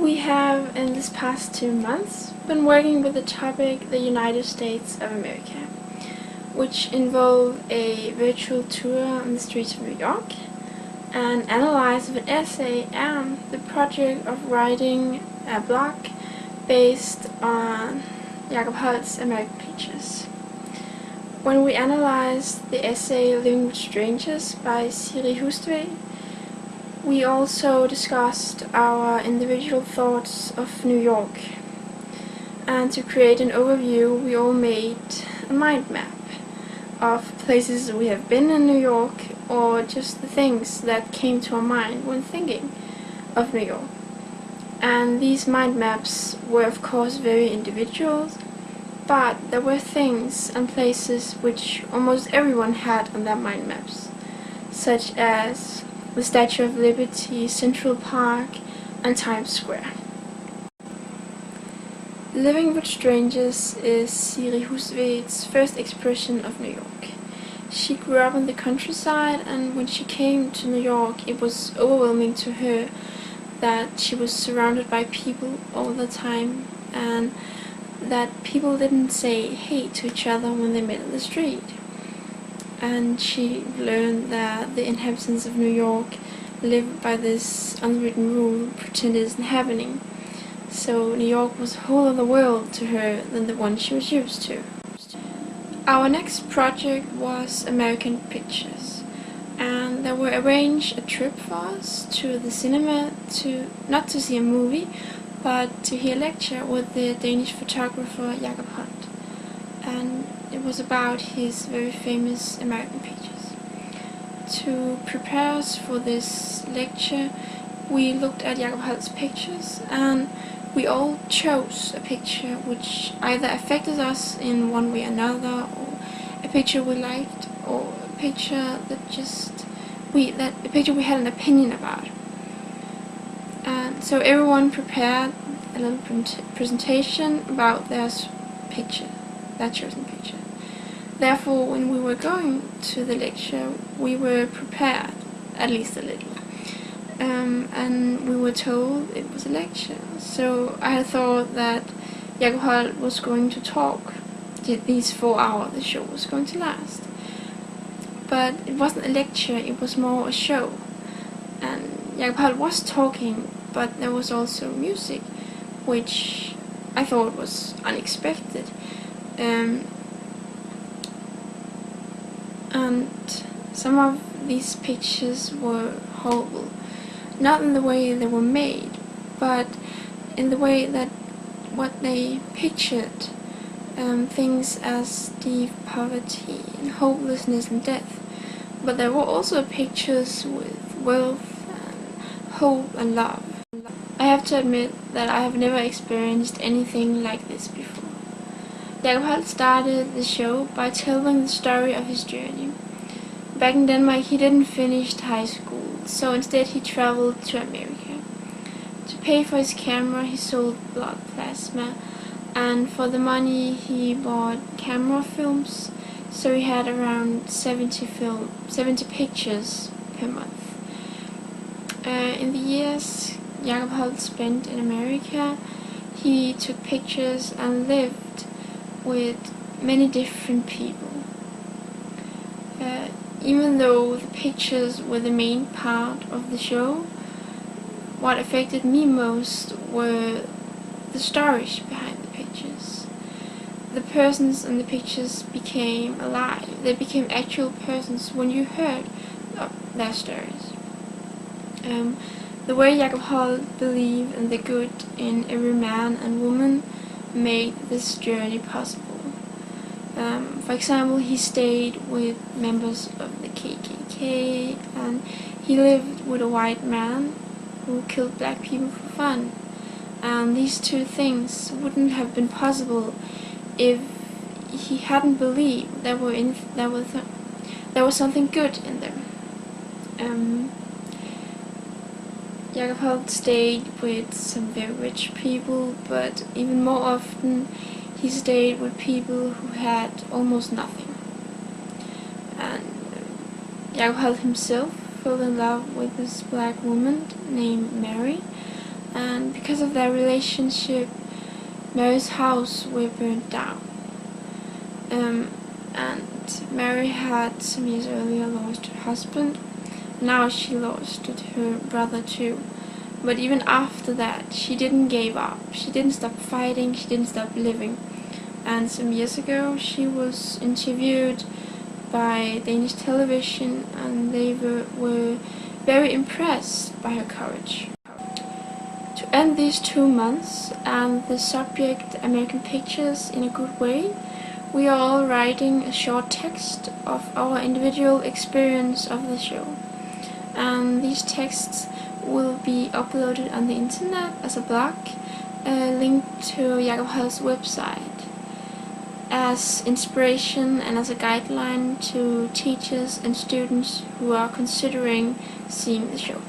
We have, in this past 2 months, been working with the topic the United States of America, which involved a virtual tour on the streets of New York, an analysis of an essay, and the project of writing a blog based on Jacob Holt's American Pictures. When we analyzed the essay Living with Strangers by Siri Hustved, we also discussed our individual thoughts of New York. And to create an overview, we all made a mind map of places we have been in New York, or just the things that came to our mind when thinking of New York. And these mind maps were of course very individual, but there were things and places which almost everyone had on their mind maps, such as the Statue of Liberty, Central Park, and Times Square. Living with Strangers is Siri Hustved's first expression of New York. She grew up in the countryside, and when she came to New York, it was overwhelming to her that she was surrounded by people all the time, and that people didn't say hey to each other when they met in the street. And she learned that the inhabitants of New York live by this unwritten rule: pretend it isn't happening. So New York was a whole other world to her than the one she was used to. Our next project was American Pictures, and there were arranged a trip for us to the cinema, not to see a movie, but to hear a lecture with the Danish photographer Jacob Holt. And it was about his very famous American Pictures. To prepare us for this lecture, we looked at Jacob Holt's pictures, and we all chose a picture which either affected us in one way or another, or a picture we liked, or a picture a picture we had an opinion about. And so everyone prepared a little presentation about their chosen picture. Therefore, when we were going to the lecture, we were prepared, at least a little. And we were told it was a lecture. So I had thought that Jacob Holt was going to talk these 4 hours the show was going to last. But it wasn't a lecture, it was more a show. And Jacob Holt was talking, but there was also music, which I thought was unexpected. And some of these pictures were horrible. Not in the way they were made, but in the way that what they pictured, things as deep poverty and hopelessness and death. But there were also pictures with wealth and hope and love. I have to admit that I have never experienced anything like this before. Jacob Holt started the show by telling the story of his journey. Back in Denmark, he didn't finish high school, so instead he traveled to America. To pay for his camera, he sold blood plasma, and for the money he bought camera films, so he had around 70 pictures per month. In the years Jacob Holt spent in America, he took pictures and lived with many different people. Even though the pictures were the main part of the show, what affected me most were the stories behind the pictures. The persons in the pictures became alive. They became actual persons when you heard their stories. The way Jacob Holt believed in the good in every man and woman made this journey possible. For example, he stayed with members of the KKK, and he lived with a white man who killed black people for fun. And these two things wouldn't have been possible if he hadn't believed there was something good in them. Jacob Holt stayed with some very rich people, but even more often he stayed with people who had almost nothing. And Jacob Holt himself fell in love with this black woman named Mary, and because of their relationship, Mary's house were burned down. And Mary had some years earlier lost her husband. Now she lost her brother too. But even after that, she didn't give up. She didn't stop fighting, she didn't stop living. And some years ago, she was interviewed by Danish television, and they were very impressed by her courage. To end these 2 months and the subject American Pictures in a good way, we are all writing a short text of our individual experience of the show. And these texts will be uploaded on the internet as a blog, linked to Jacob Hall's website, as inspiration and as a guideline to teachers and students who are considering seeing the show.